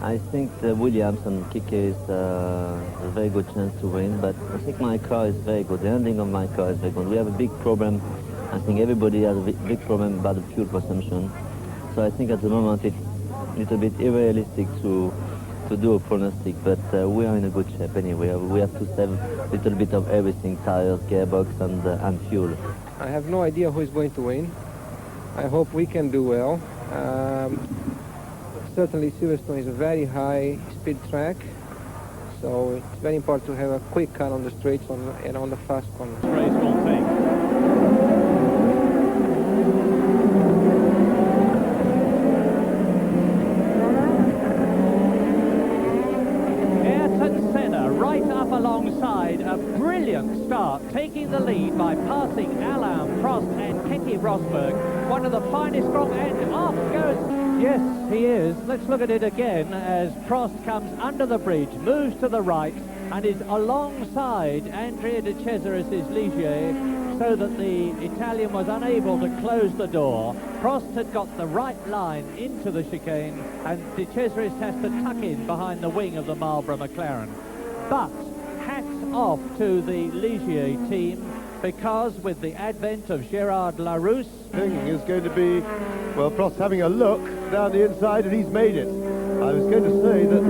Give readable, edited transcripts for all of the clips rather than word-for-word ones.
I think the Williams and Kike is a very good chance to win, but I think my car is very good. The handling of my car is very good. We have a big problem. I think everybody has a big problem about the fuel consumption. So I think at the moment it's a little bit unrealistic to do a pronostic, but we are in a good shape anyway. We have to save a little bit of everything, tires, gearbox and fuel. I have no idea who is going to win. I hope we can do well. Certainly Silverstone is a very high speed track, so it's very important to have a quick car on the straights and on the fast corners. Graceful thing. Ayrton Senna right up alongside, a brilliant start, taking the lead by passing Alainprost and Keke Rosberg, one of the finest from, and off goes. Yes, he is. Let's look at it again as Prost comes under the bridge, moves to the right, and is alongside Andrea de Cesaris's Ligier, so that the Italian was unable to close the door. Prost had got the right line into the chicane, and de Cesaris has to tuck in behind the wing of the Marlboro McLaren. But hats off to the Ligier team, because with the advent of Gerard Larousse, thing is going to be, well, Prost having a look down the inside, and he's made it. I was going to say that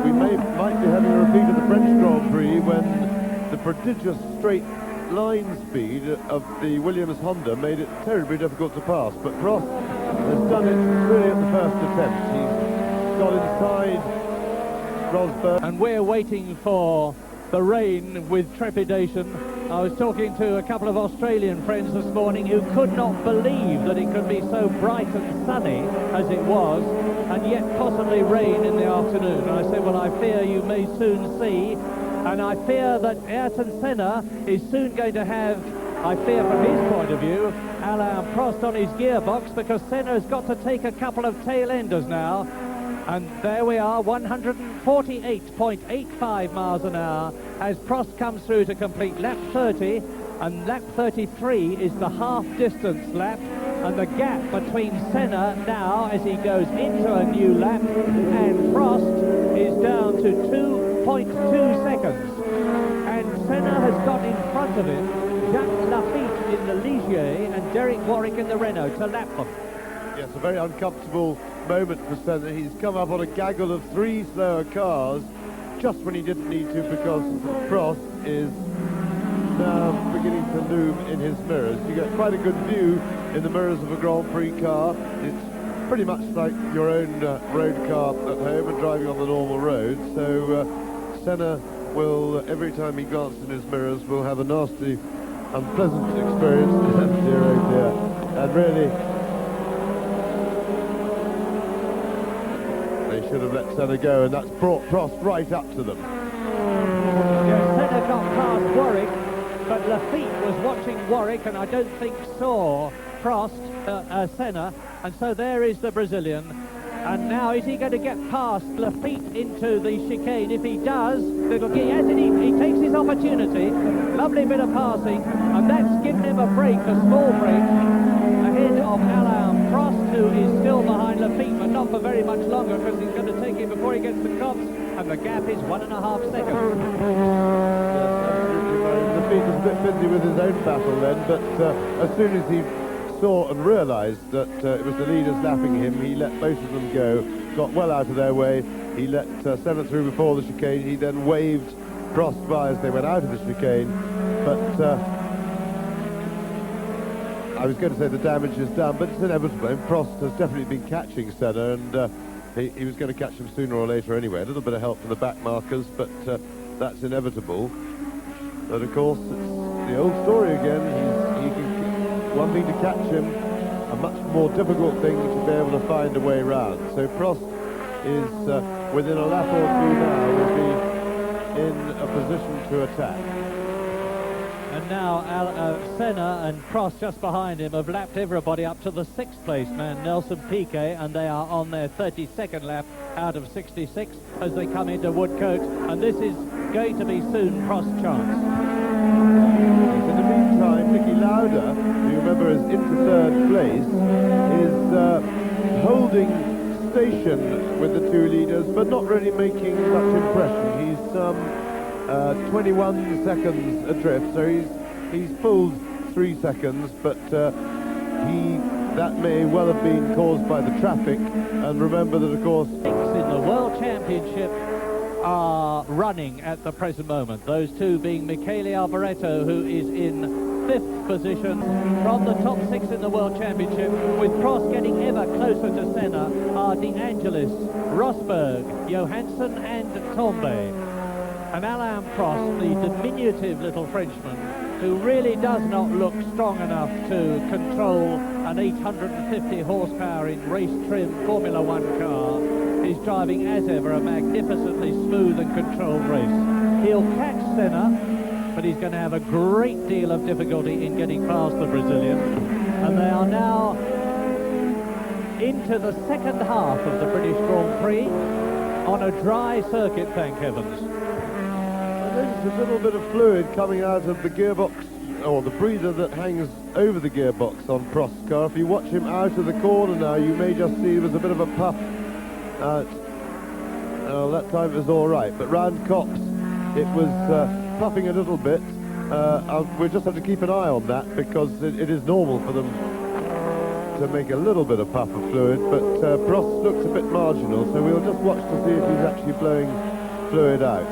we might be having a repeat of the French Grand Prix when the prodigious straight line speed of the Williams Honda made it terribly difficult to pass, but Prost has done it really at the first attempt. He's got inside Rosberg. And we're waiting for the rain with trepidation. I was talking to a couple of Australian friends this morning who could not believe that it could be so bright and sunny as it was, and yet possibly rain in the afternoon. And I said, well, I fear you may soon see, and I fear that Ayrton Senna is soon going to have, I fear from his point of view, Alainprost on his gearbox, because Senna's got to take a couple of tail-enders now. And there we are, 148.85 miles an hour as Prost comes through to complete lap 30, and lap 33 is the half-distance lap, and the gap between Senna now as he goes into a new lap and Prost is down to 2.2 seconds. And Senna has got in front of him Jacques Lafitte in the Ligier and Derek Warwick in the Renault to lap them. Yes, a very uncomfortable moment for Senna. He's come up on a gaggle of three slower cars just when he didn't need to, because Prost is now beginning to loom in his mirrors. You get quite a good view in the mirrors of a Grand Prix car. It's pretty much like your own road car at home and driving on the normal road. So Senna will, every time he glances in his mirrors, will have a nasty, unpleasant experience. Dear, oh dear. And really, should have let Senna go, and that's brought Prost right up to them. Yes, Senna got past Warwick, but Lafitte was watching Warwick and I don't think saw Senna, and so there is the Brazilian. And now is he going to get past Lafitte into the chicane? If he does, it'll get, yes, he takes his opportunity. Lovely bit of passing, and that's given him a break, a small break, ahead of Alainprost, who is still behind Lafitte, but not for very much longer, because he's going to take it before he gets the copse, and the gap is 1.5 seconds. Lafitte was a bit busy with his own battle then, but as soon as he saw and realised that it was the leaders lapping him, he let both of them go, got well out of their way. He let Senna through before the chicane. He then waved Prost by as they went out of the chicane, but I was going to say the damage is done, but it's inevitable. And Prost has definitely been catching Senna, and he was going to catch him sooner or later anyway. A little bit of help from the back markers, but that's inevitable. But of course, it's the old story again. He can, one thing to catch him, a much more difficult thing to be able to find a way round. So Prost is within a lap or two now, will be in a position to attack. And now Senna and Prost just behind him have lapped everybody up to the 6th place man, Nelson Piquet, and they are on their 32nd lap out of 66 as they come into Woodcote, and this is going to be soon Prost's chance. In the meantime, Niki Lauda, who you remember is into 3rd place, is holding conversation with the two leaders, but not really making much impression. He's 21 seconds adrift, so he's pulled 3 seconds, but that may well have been caused by the traffic. And remember that, of course, In the World Championship are running at the present moment. Those two being Michele Alboreto, who is in 5th position from the top 6 in the World Championship, with Prost getting ever closer to Senna, are De Angelis, Rosberg, Johansson and Tombe. And Alain Prost, the diminutive little Frenchman, who really does not look strong enough to control an 850 horsepower in race-trim Formula One car, is driving as ever a magnificently smooth and controlled race. He'll catch Senna, but he's going to have a great deal of difficulty in getting past the Brazilian. And they are now into the second half of the British Grand Prix on a dry circuit, thank heavens. There's a little bit of fluid coming out of the gearbox, or the breather that hangs over the gearbox on Prost's car. If you watch him out of the corner now, you may just see there's a bit of a puff out. That time it was all right, but round Cops it was puffing a little bit. We'll just have to keep an eye on that, because it is normal for them to make a little bit of puff of fluid, but Prost looks a bit marginal, so we'll just watch to see if he's actually blowing fluid out.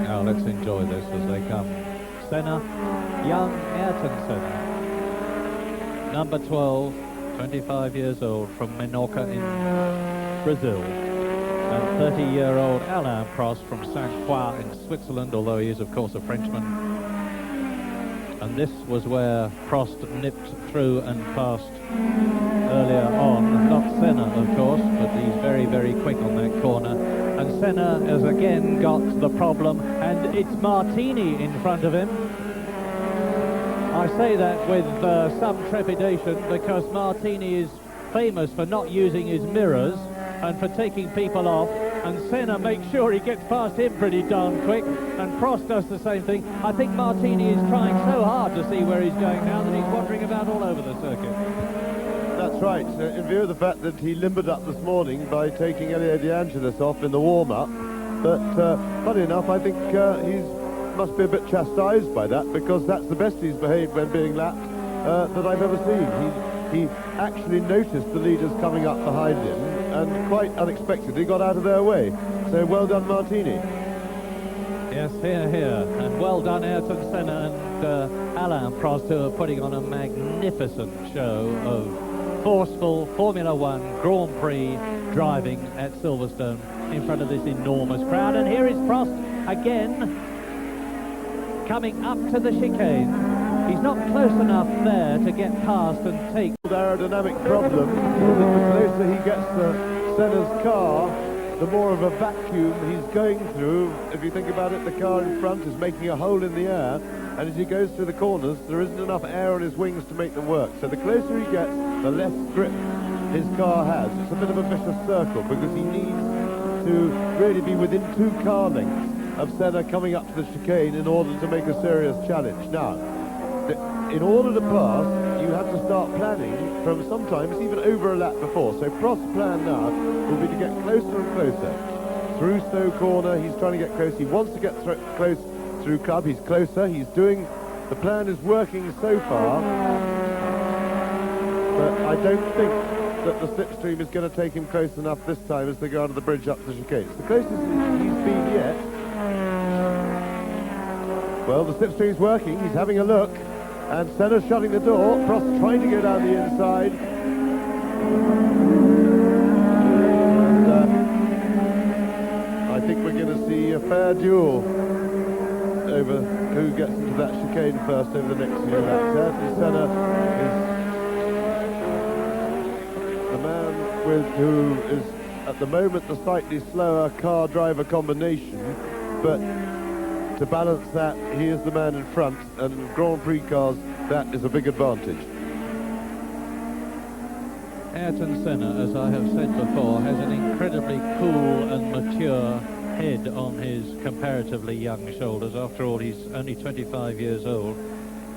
Now let's enjoy this as they come. Senna, young Ayrton Senna, number 12, 25 years old, from Menorca in Brazil, and 30-year-old Alain Prost from Saint-Croix in Switzerland, although he is of course a Frenchman. And this was where Prost nipped through and passed earlier on. Not Senna, of course, but he's very, very quick on that corner. And Senna has again got the problem, and it's Martini in front of him. I say that with some trepidation, because Martini is famous for not using his mirrors and for taking people off, and Senna makes sure he gets past him pretty darn quick, and Prost does the same thing. I think Martini is trying so hard to see where he's going now that he's wandering about all over the circuit. That's right, in view of the fact that he limbered up this morning by taking Elio De Angelis off in the warm-up. But funny enough, I think he must be a bit chastised by that, because that's the best he's behaved when being lapped that I've ever seen. He actually noticed the leaders coming up behind him and quite unexpectedly got out of their way. So well done, Martini. Yes, here, here. And well done, Ayrton Senna and Alain Prost, who are putting on a magnificent show of forceful Formula One Grand Prix driving at Silverstone in front of this enormous crowd. And here is Prost again, coming up to the chicane. He's not close enough there to get past and take. Aerodynamic problem. The closer he gets to Senna's car, the more of a vacuum he's going through. If you think about it, the car in front is making a hole in the air, and as he goes through the corners, there isn't enough air on his wings to make them work. So the closer he gets, the less grip his car has. It's a bit of a vicious circle, because he needs to really be within 2 car lengths of Senna coming up to the chicane in order to make a serious challenge. Now, in order to pass, you have to start planning from sometimes even over a lap before. So Prost's plan now will be to get closer and closer. Through Stowe Corner, he's trying to get close. He wants to get close through Club. He's closer. He's doing... The plan is working so far. But I don't think that the slipstream is going to take him close enough this time as they go under the bridge up to the chicane. It's the closest he's been yet. Well, the slipstream's working. He's having a look. And Senna's shutting the door. Prost trying to go down the inside. And, I think we're going to see a fair duel over who gets into that chicane first over the next few laps. Ayrton Senna is the man who is at the moment the slightly slower car driver combination, but to balance that, he is the man in front, and in Grand Prix cars, that is a big advantage. Ayrton Senna, as I have said before, has an incredibly cool and mature head on his comparatively young shoulders. After all, he's only 25 years old.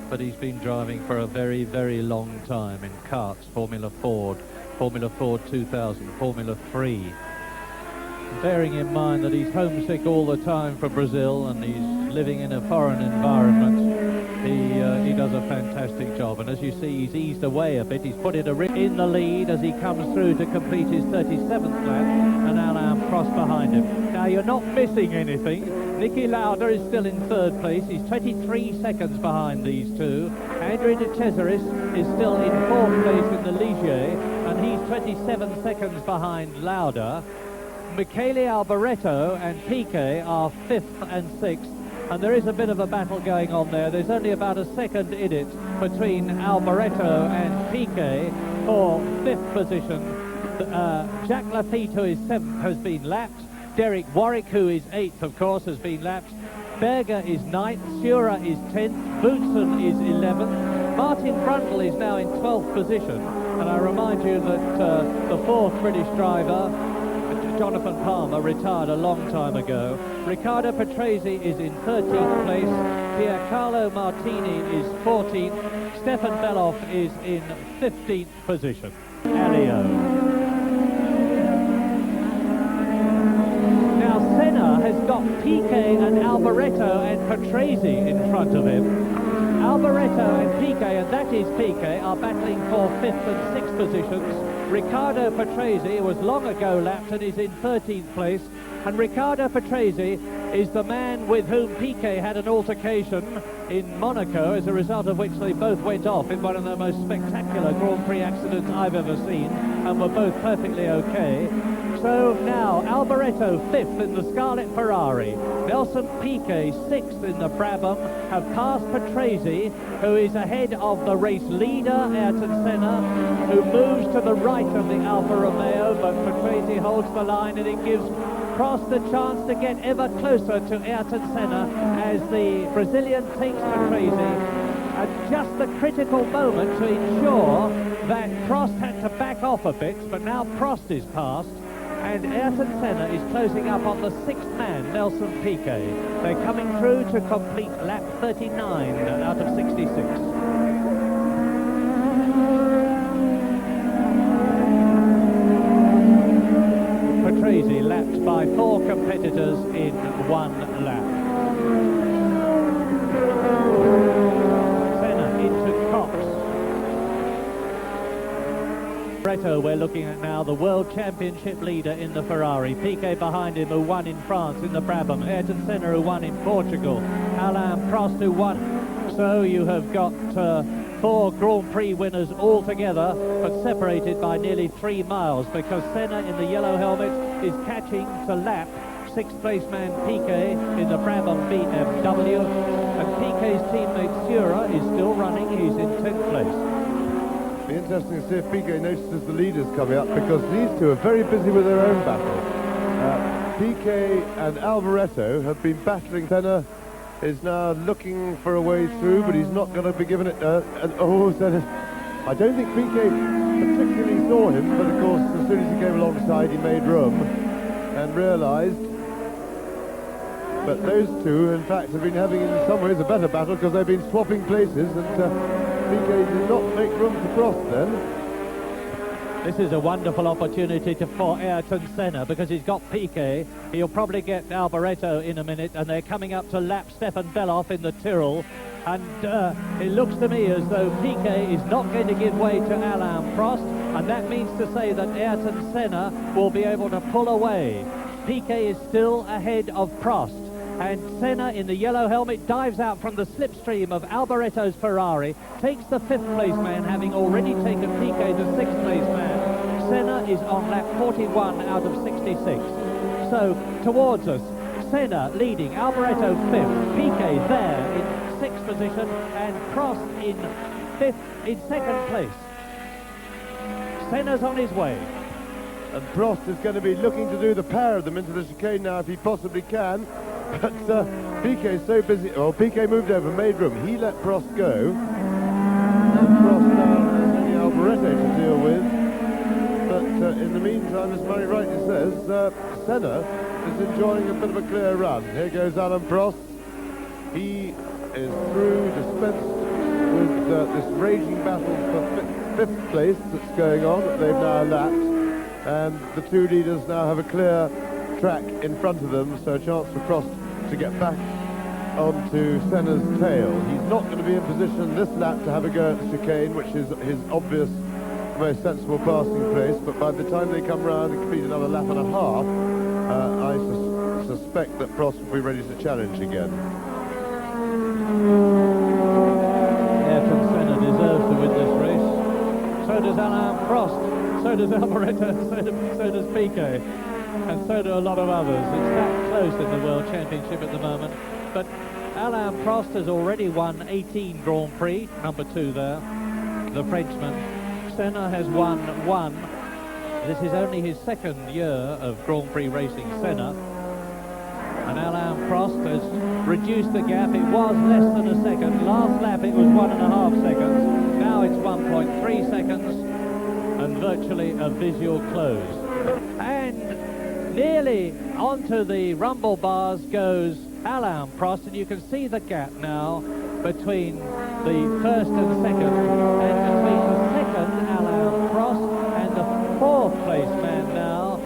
but he's been driving for a very, very long time in karts, Formula Ford 2000, Formula 3. Bearing in mind that he's homesick all the time for Brazil and he's living in a foreign environment, he does a fantastic job. And as you see, he's eased away a bit. He's put it in the lead as he comes through to complete his 37th lap, and Alainprost behind him. Now, you're not missing anything. Niki Lauda is still in third place. He's 23 seconds behind these two. Andrea de Cesaris is still in fourth place in the Ligier, and he's 27 seconds behind Lauda. Michele Alboreto and Piquet are 5th and 6th, and there is a bit of a battle going on there. There's only about a second in it between Alboreto and Piquet for 5th position. Jacques Lafitte, who is 7th, has been lapped. Derek Warwick, who is 8th, of course, has been lapped. Berger is 9th, Sura is 10th, Boutsen is 11th. Martin Brundle is now in 12th position, and I remind you that the 4th British driver, Jonathan Palmer, retired a long time ago. Riccardo Patrese is in 13th place. Piercarlo Martini is 14th. Stefan Beloff is in 15th position. Elio. Now Senna has got Piquet and Alboreto and Patrese in front of him. Alboreto and Piquet, and that is Piquet, are battling for 5th and 6th positions. Riccardo Patrese was long ago lapped and is in 13th place, and Riccardo Patrese is the man with whom Piquet had an altercation in Monaco, as a result of which they both went off in one of the most spectacular Grand Prix accidents I've ever seen, and were both perfectly okay. So now Alboreto 5th in the Scarlet Ferrari, Nelson Piquet 6th in the Brabham, have passed Patrese, who is ahead of the race leader Ayrton Senna, who moves to the right of the Alfa Romeo, but Patrese holds the line, and it gives Prost the chance to get ever closer to Ayrton Senna as the Brazilian takes Patrese at just the critical moment to ensure that Prost had to back off a bit, but now Prost is passed, and Ayrton Senna is closing up on the 6th man, Nelson Piquet. They're coming through to complete lap 39 out of 66. Patrese lapped by 4 competitors in 1 lap. Senna into Cox. Reto, we're looking at now the World Championship leader in the Ferrari. Piquet behind him, who won in France in the Brabham. Ayrton Senna, who won in Portugal. Alainprost, who won. So you have got 4 Grand Prix winners all together, but separated by nearly 3 miles, because Senna in the yellow helmet is catching to lap 6th place man Piquet in the Brabham BMW, and Piquet's teammate Sura is still running. He's in 10th place. Be interesting to see if Piquet notices the leaders coming up, because these two are very busy with their own battle. Piquet and Alboreto have been battling. Senna is now looking for a way through, but he's not going to be given it. Senna. I don't think Piquet particularly saw him, but of course as soon as he came alongside he made room and realised. But those two, in fact, have been having in some ways a better battle, because they've been swapping places, and Piquet did not make room for Prost then. This is a wonderful opportunity for Ayrton Senna, because he's got Piquet. He'll probably get Alboreto in a minute, and they're coming up to lap Stefan Beloff in the Tyrrell. And it looks to me as though Piquet is not going to give way to Alainprost, and that means to say that Ayrton Senna will be able to pull away. Piquet is still ahead of Prost, and Senna in the yellow helmet dives out from the slipstream of Alboreto's Ferrari, takes the 5th place man, having already taken Piquet the 6th place man. Senna is on lap 41 out of 66. So towards us, Senna leading, Alboreto 5th, Piquet there in 6th position, and Prost in 2nd place. Senna's on his way. And Prost is going to be looking to do the pair of them into the chicane now if he possibly can. But Piquet's so busy. Oh, Piquet moved over, made room. He let Prost go. And Prost now has only Alboreto to deal with. But in the meantime, as Murray rightly says, Senna is enjoying a bit of a clear run. Here goes Alainprost. He is through, dispensed with this raging battle for fifth place that's going on that they've now lapped, and the two leaders now have a clear track in front of them, so a chance for Prost to get back onto Senna's tail. He's not going to be in position this lap to have a go at the chicane, which is his obvious, most sensible passing place, but by the time they come round and complete another lap and a half, I suspect that Prost will be ready to challenge again. Ayrton Senna deserves to win this race. So does Alain Prost, so does Alboreto, so does Piquet, and so do a lot of others. It's that close in the World Championship at the moment. But Alain Prost has already won 18 Grand Prix, number 2 there, the Frenchman. Senna has won 1. This is only his second year of Grand Prix racing, Senna. And Alain Prost has reduced the gap. It was less than a second. Last lap it was 1.5 seconds. Now it's 1.3 seconds and virtually a visual close. And nearly onto the rumble bars goes Alain Prost, and you can see the gap now between the first and second, and between the second, Alain Prost, and the fourth place man now,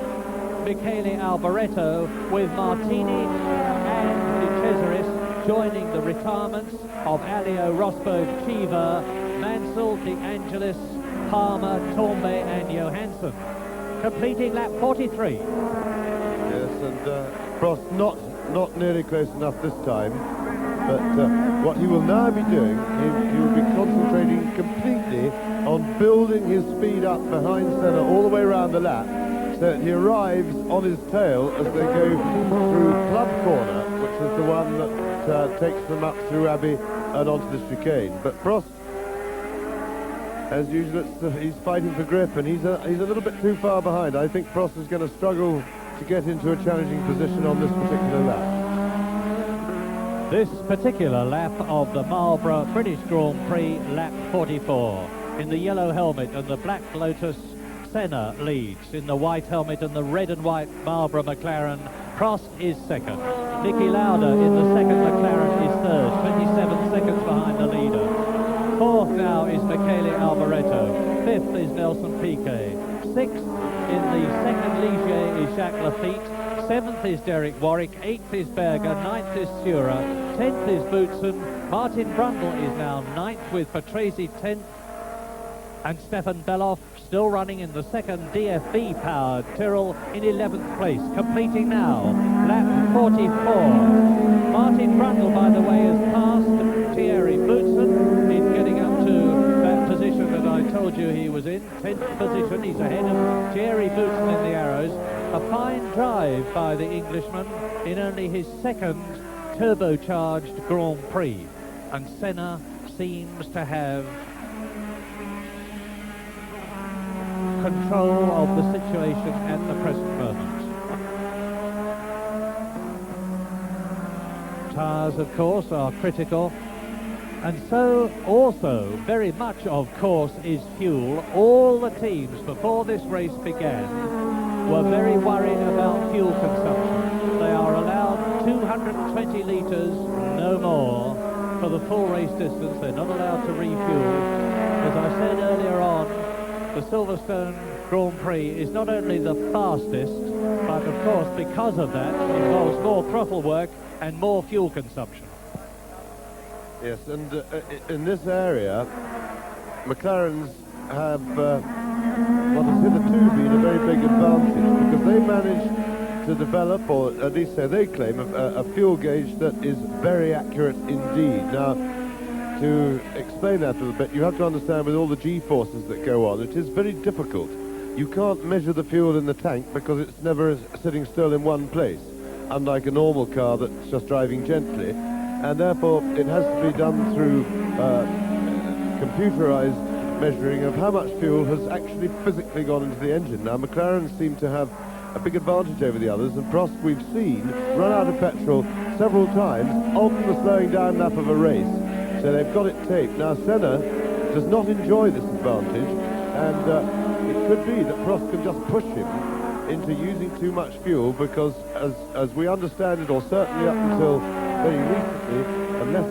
Michele Alboreto, with Martini and De Cesaris joining the retirements of Alio, Rosberg, Cheever, Mansell, De Angelis, Palmer, Tombe and Johansson, completing lap 43. Yes, and Prost not nearly close enough this time, but what he will now be doing, he will be concentrating completely on building his speed up behind Senna all the way around the lap, so that he arrives on his tail as they go through Club Corner, which is the one that takes them up through Abbey and onto the chicane. But Prost, as usual, he's fighting for grip, and he's a little bit too far behind. I think Prost is going to struggle to get into a challenging position on this particular lap. This particular lap of the Marlborough British Grand Prix, lap 44. In the yellow helmet and the black Lotus, Senna leads. In the white helmet and the red and white Marlborough McLaren, Prost is second. Niki Lauda in the second McLaren is third, 27 seconds behind the leader. Fourth now is Michele Alboreto. Fifth is Nelson Piquet. Sixth in the second Ligier is Jacques Lafitte. Seventh is Derek Warwick. Eighth is Berger. Ninth is Sura. 10th is Boutsen. Martin Brundle is now 9th with Patrese 10th. And Stefan Beloff still running in the second DFB-powered Tyrrell in 11th place, completing now lap 44. Martin Brundle, by the way, has passed Thierry Boutsen in getting up to that position that I told you he was in, 10th position. He's ahead of Thierry Boutsen in the Arrows. A fine drive by the Englishman in only his second turbocharged Grand Prix. And Senna seems to have control of the situation at the present moment. Tyres, of course, are critical, and so also very much, of course, is fuel. All the teams before this race began were very worried about fuel consumption. They are allowed 220 litres, no more, for the full race distance. They're not allowed to refuel. As I said earlier on, the Silverstone Grand Prix is not only the fastest, but of course because of that involves more throttle work and more fuel consumption. Yes, and in this area, McLarens have what has hitherto been a very big advantage, because they managed to develop, or at least so they claim, a fuel gauge that is very accurate indeed. Now, to explain that a little bit, you have to understand with all the G-forces that go on, it is very difficult. You can't measure the fuel in the tank because it's never sitting still in one place, unlike a normal car that's just driving gently, and therefore it has to be done through computerized measuring of how much fuel has actually physically gone into the engine. Now, McLaren seem to have a big advantage over the others, and Prost, we've seen, run out of petrol several times on the slowing down lap of a race. So they've got it taped. Now, Senna does not enjoy this advantage, and it could be that Prost can just push him into using too much fuel, because as we understand it, or certainly up until very recently, unless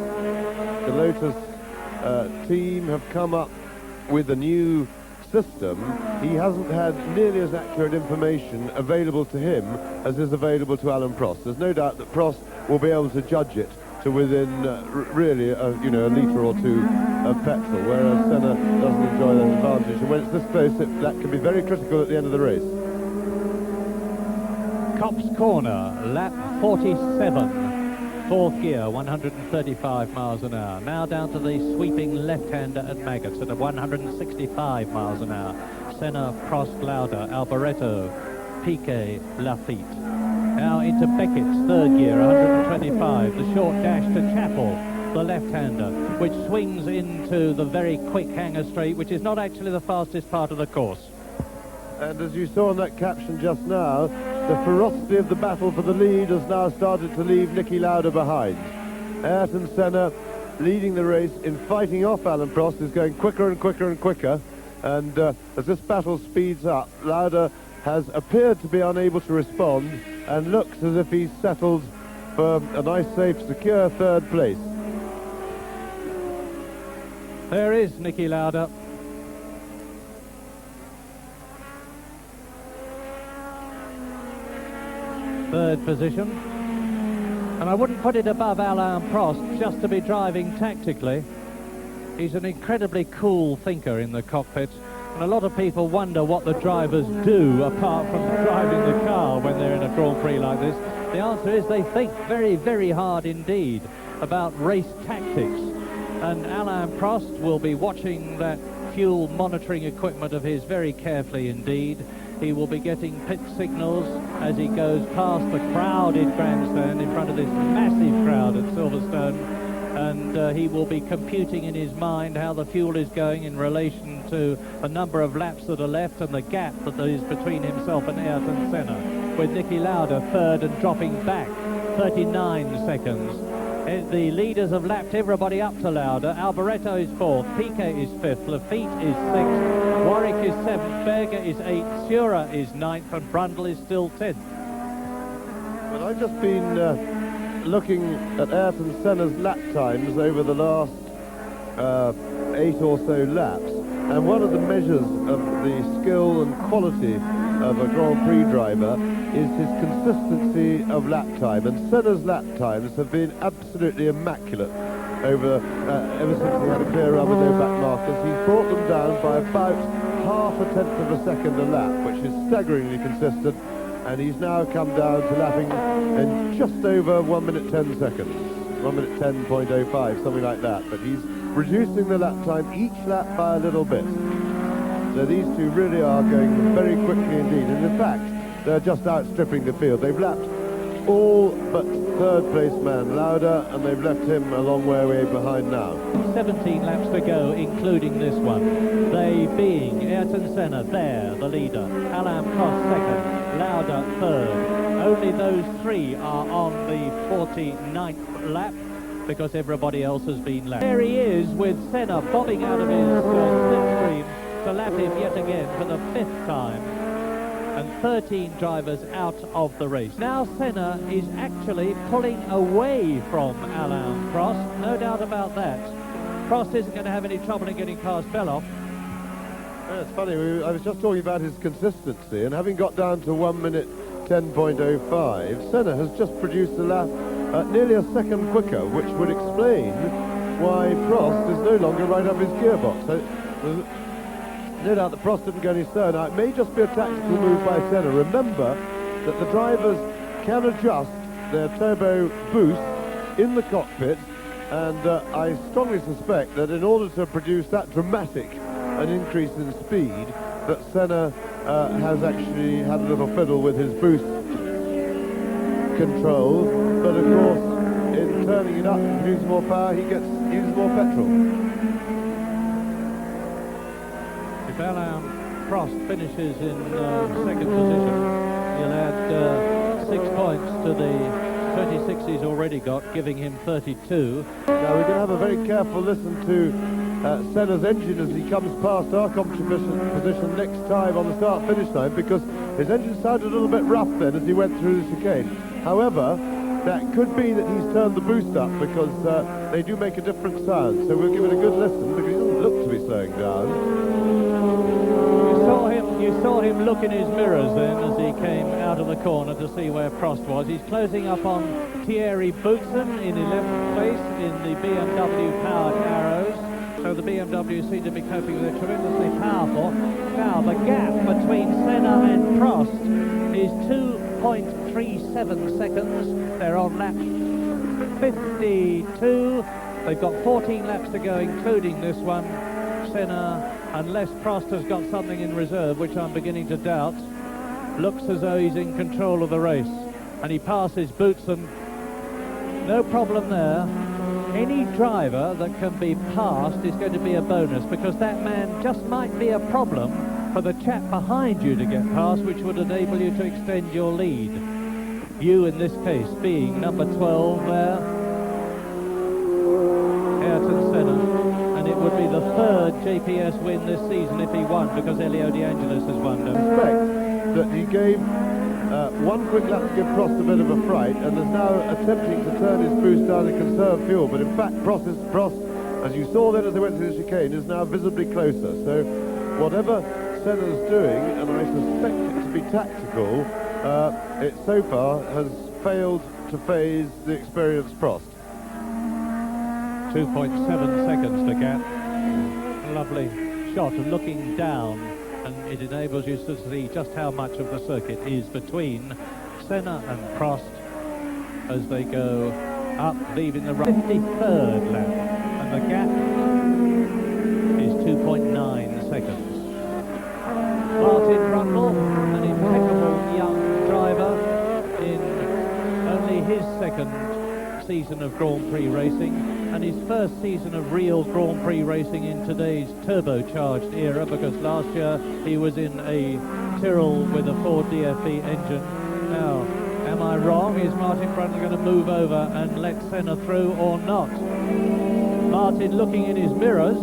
the Lotus team have come up with a new system, he hasn't had nearly as accurate information available to him as is available to Alain Prost. There's no doubt that Prost will be able to judge it to within really a litre or two of petrol, whereas Senna doesn't enjoy that advantage. And when it's this close, that can be very critical at the end of the race. Copse Corner, lap 47, fourth gear, 135 miles an hour. Now down to the sweeping left-hander at Maggots at 165 miles an hour. Senna, Prost, Lauda, Alboreto, Piquet, Lafitte. Now into Beckett's third gear, 125, the short dash to Chappell, the left-hander, which swings into the very quick hanger straight, which is not actually the fastest part of the course. And as you saw in that caption just now, the ferocity of the battle for the lead has now started to leave Niki Lauda behind. Ayrton Senna, leading the race in fighting off Alain Prost, is going quicker and quicker and quicker. And as this battle speeds up, Lauda has appeared to be unable to respond and looks as if he's settled for a nice, safe, secure third place. There is Niki Lauda. Third position. And I wouldn't put it above Alain Prost just to be driving tactically. He's an incredibly cool thinker in the cockpit. And a lot of people wonder what the drivers do apart from driving the car when they're in a Grand Prix like this. The answer is they think very, very hard indeed about race tactics. And Alain Prost will be watching that fuel monitoring equipment of his very carefully indeed. He will be getting pit signals as he goes past the crowded grandstand in front of this massive crowd at Silverstone. And he will be computing in his mind how the fuel is going in relation to the number of laps that are left and the gap that there is between himself and Ayrton Senna, with Niki Lauda third and dropping back 39 seconds. The leaders have lapped everybody up to Lauda. Alboreto is fourth, Piquet is fifth, Lafitte is sixth, Warwick is seventh, Berger is eighth, Sura is ninth, and Brundle is still 10th. But I've just been looking at Ayrton Senna's lap times over the last 8 or so laps, and one of the measures of the skill and quality of a Grand Prix driver is his consistency of lap time, and Senna's lap times have been absolutely immaculate over ever since he had a clear run with no back markers. He's brought them down by about half a tenth of a second a lap, which is staggeringly consistent, and he's now come down to lapping in just over 1 minute 10 seconds, 1 minute 10.05, something like that, but he's reducing the lap time each lap by a little bit. So these two really are going very quickly indeed, and in fact they're just outstripping the field. They've lapped all but third place man Lauda, and they've left him a long way behind now. 17 laps to go, including this one. They being Ayrton Senna, there, the leader. Alain Prost second, Lauda third. Only those three are on the 49th lap, because everybody else has been lapped. There he is with Senna bobbing out of his slipstream to lap him yet again for the 5th time. And 13 drivers out of the race. Now Senna is actually pulling away from Alain Prost, no doubt about that. Prost isn't going to have any trouble in getting past Belloff. Yeah, it's funny, I was just talking about his consistency, and having got down to 1 minute 10.05, Senna has just produced a lap nearly a second quicker, which would explain why Prost is no longer right up his gearbox. No doubt that Prost didn't go any slower. Now, it may just be a tactical move by Senna. Remember that the drivers can adjust their turbo boost in the cockpit, and I strongly suspect that in order to produce that dramatic an increase in speed, that Senna has actually had a little fiddle with his boost control, but of course in turning it up and producing more power he uses more petrol. If Alain Prost finishes in second position, he'll add 6 points to the 26 he's already got, giving him 32. Now we're going to have a very careful listen to Senna's engine as he comes past our competition position next time on the start-finish line, because his engine sounded a little bit rough then as he went through the chicane. However, that could be that he's turned the boost up, because they do make a different sound. So we'll give it a good listen, because he doesn't look to be slowing down. You saw him look in his mirrors then as he came out of the corner to see where Prost was. He's closing up on Thierry Boutsen in 11th place in the BMW powered Arrows. So the BMW seem to be coping with it tremendously powerful. Now the gap between Senna and Prost is 2.37 seconds. They're on lap 52. They've got 14 laps to go, including this one. Senna, unless Prost has got something in reserve, which I'm beginning to doubt, looks as though he's in control of the race. And he passes Boutsen. No problem there. Any driver that can be passed is going to be a bonus, because that man just might be a problem for the chap behind you to get past, which would enable you to extend your lead. You, in this case, being number 12 there, Ayrton Senna. And it would be the third JPS win this season if he won, because Elio De Angelis has won. I suspect that he gave one quick lap to give Prost a bit of a fright, and is now attempting to turn his boost down and conserve fuel. But in fact, Prost, as you saw then as they went through the chicane, is now visibly closer. So whatever Senna's doing, and I suspect it to be tactical, it so far has failed to phase the experienced Prost. 2.7 seconds the gap. Lovely shot of looking down, and it enables you to see just how much of the circuit is between Senna and Prost as they go up, leaving the 53rd lap, and the gap is 2.9 seconds. Martin Brundle, an impeccable young driver in only his second season of Grand Prix racing, and his first season of real Grand Prix racing in today's turbocharged era, because last year he was in a Tyrrell with a Ford DFE engine. Now, am I wrong? Is Martin Brundle going to move over and let Senna through or not? Martin looking in his mirrors.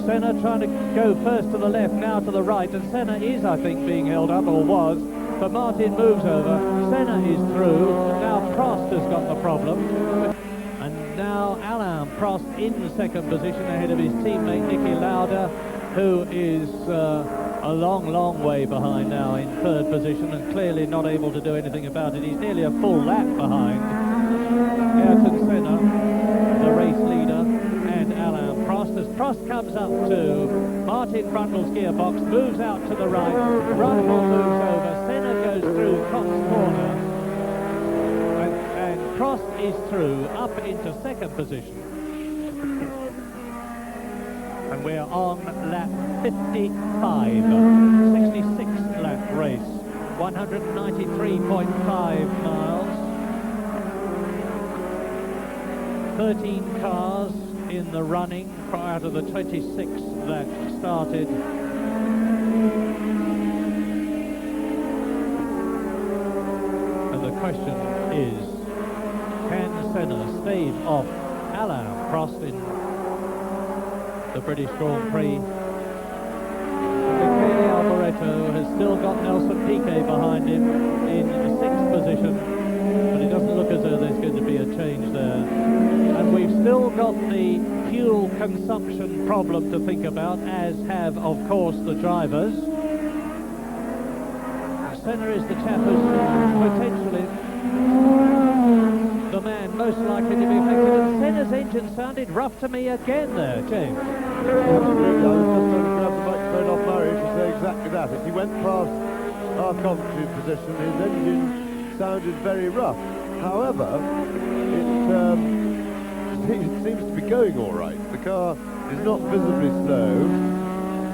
Senna trying to go first to the left, now to the right, and Senna is, I think, being held up, or was. But Martin moves over, Senna is through, now Prost has got the problem. And now Alain Prost in second position ahead of his teammate Niki Lauda, who is a long way behind now in third position, and clearly not able to do anything about it. He's nearly a full lap behind Ayrton Senna, the race leader, and Alain Prost. As Prost comes up to Martin Brundle's gearbox, moves out to the right, Brundle moves over, Senna goes through Cox Corner, and Prost is through up into second position. And we're on lap 55, 66th lap race, 193.5 miles, 13 cars in the running prior to the 26th that started. And the question is, can Senna stave off Alain Prost in the British Grand Prix? Michele Alboreto has still got Nelson Piquet behind him in the 6th position, but it doesn't look as though there's going to be a change there. And we've still got the fuel consumption problem to think about, as have, of course, the drivers. Senna is the chap who's potentially the man most likely to be affected, and Senna's engine sounded rough to me again there, James. Absolutely, I was just going to grab the microphone off Murray to say exactly that. As he went past our commentary position, his engine sounded very rough. However, it seems to be going all right. The car is not visibly slow,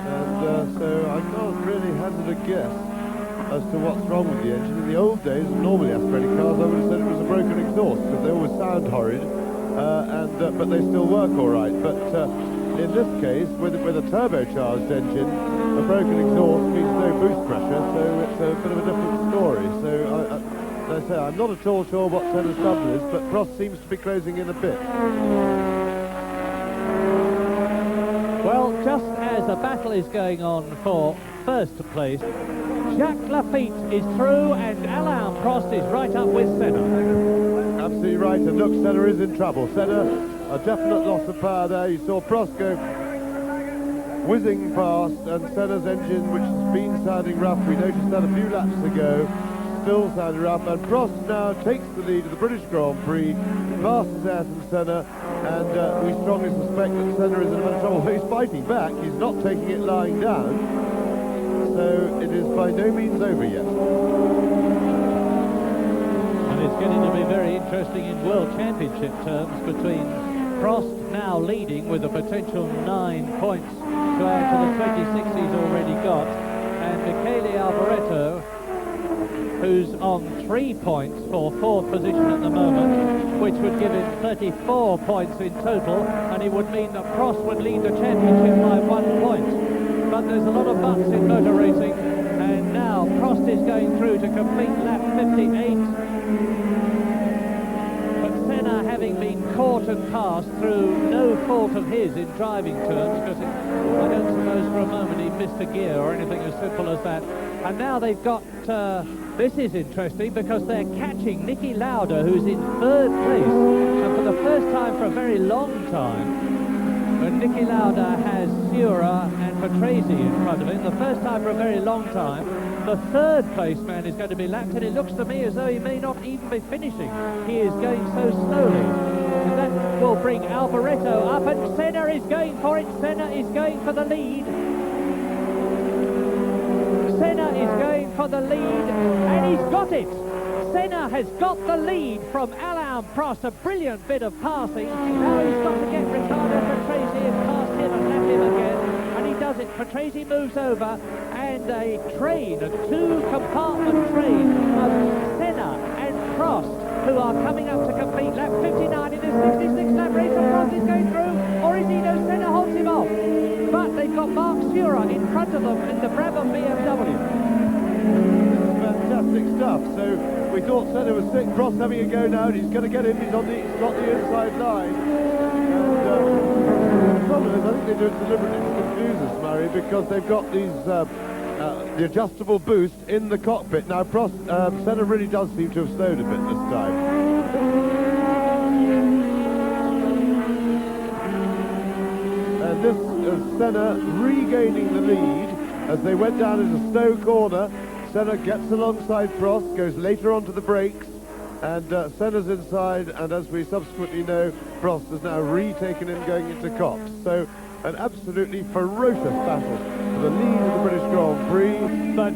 and so I can't really hazard a guess as to what's wrong with the engine. In the old days, normally aspirated cars, I would have said it was a broken exhaust, because they always sound horrid, but they still work all right. But in this case, with a turbocharged engine, a broken exhaust means no boost pressure, so it's a bit of a different story. So as I say, I'm not at all sure what Senna's trouble is, but Prost seems to be closing in a bit. Well, just as a battle is going on for first place, Jacques Lafitte is through, and Alain Prost is right up with Senna. Absolutely right, and look, Senna is in trouble. Senna, a definite loss of power there. You saw Prost go whizzing past, and Senna's engine, which has been sounding rough, we noticed that a few laps ago, still sounding rough, and Prost now takes the lead of the British Grand Prix, passes Ayrton Senna, and we strongly suspect that Senna is in a bit of trouble. He's fighting back, he's not taking it lying down, so it is by no means over yet. And it's getting to be very interesting in World Championship terms between Prost now leading with a potential 9 points to add to the 26 he's already got, and Michele Alboreto, who's on 3 points for 4th position at the moment, which would give him 34 points in total, and it would mean that Prost would lead the championship by 1 point. But there's a lot of buts in motor racing, and now Prost is going through to complete lap 58. But Senna, having been caught and passed through no fault of his in driving terms, because I don't suppose for a moment he missed a gear or anything as simple as that. And now they've got, this is interesting because they're catching Niki Lauda, who's in 3rd place. And for the first time for a very long time, when Niki Lauda has Sura and Patrese in front of him, the first time for a very long time, the 3rd place man is going to be lapped, and it looks to me as though he may not even be finishing. He is going so slowly. And that will bring Alboreto up, and Senna is going for it. Senna is going for the lead. Senna is going for the lead, and he's got it. Senna has got the lead from Alain Prost, a brilliant bit of passing. Now he's got to get Riccardo Patrese and pass him and lap him again, and he does it. Patrese moves over, and a train, a 2-compartment train of Senna and Prost, who are coming up to complete lap 59 in this 66 lap race, and Prost is going through, or is he? No, Senna holds him off. But they've got Mark Sura in front of them in the Brabham BMW. Fantastic stuff. So we thought Senna was sick. Prost having a go now, and he's going to get him. He's got the inside line. And the problem is, I think they do it deliberately to confuse us, Murray, because they've got these the adjustable boost in the cockpit. Now, Senna really does seem to have slowed a bit this time. And this is Senna regaining the lead as they went down into Stowe Corner. Senna gets alongside Prost, goes later onto the brakes, and Senna's inside, and as we subsequently know, Prost has now retaken him going into Copse. So an absolutely ferocious battle for the lead of the British Grand Prix. But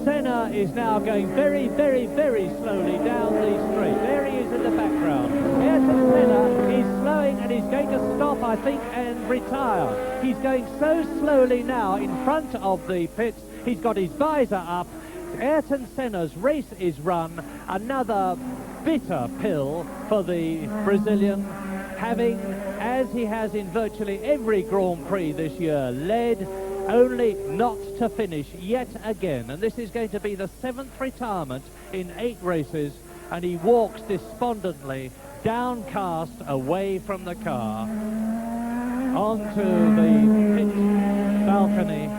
Senna is now going very, very, very slowly down the straight. There he is in the background. Ayrton Senna is slowing, and he's going to stop, I think, and retire. He's going so slowly now in front of the pits. He's got his visor up. Ayrton Senna's race is run. Another bitter pill for the Brazilian, having, as he has in virtually every Grand Prix this year, led only not to finish yet again. And this is going to be the 7th retirement in 8 races, and he walks despondently, downcast, away from the car, onto the pit balcony.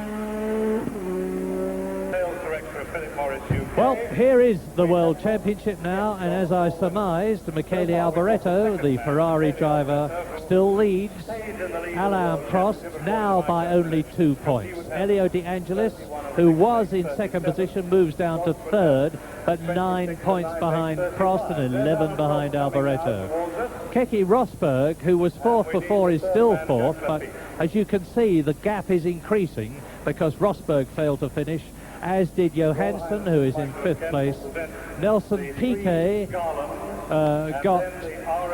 Well, here is the World Championship now, and as I surmised, Michele Alboreto, the Ferrari driver, still leads. Alain Prost now by only 2 points. Elio De Angelis, who was in 2nd position, moves down to 3rd, but 9 points behind Prost and 11 behind Alboreto. Keke Rosberg, who was 4th before, is still 4th, but as you can see, the gap is increasing because Rosberg failed to finish, as did Johansson, who is in 5th place. Nelson Piquet got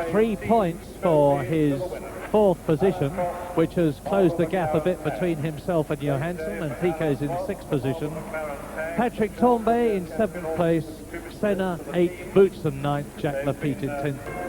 3 points for his 4th position, which has closed the gap a bit between himself and Johansson, and Piquet's in 6th position. Patrick Tambay in 7th place, Senna 8th, Boutsen 9th, Jack Lafitte in 10th.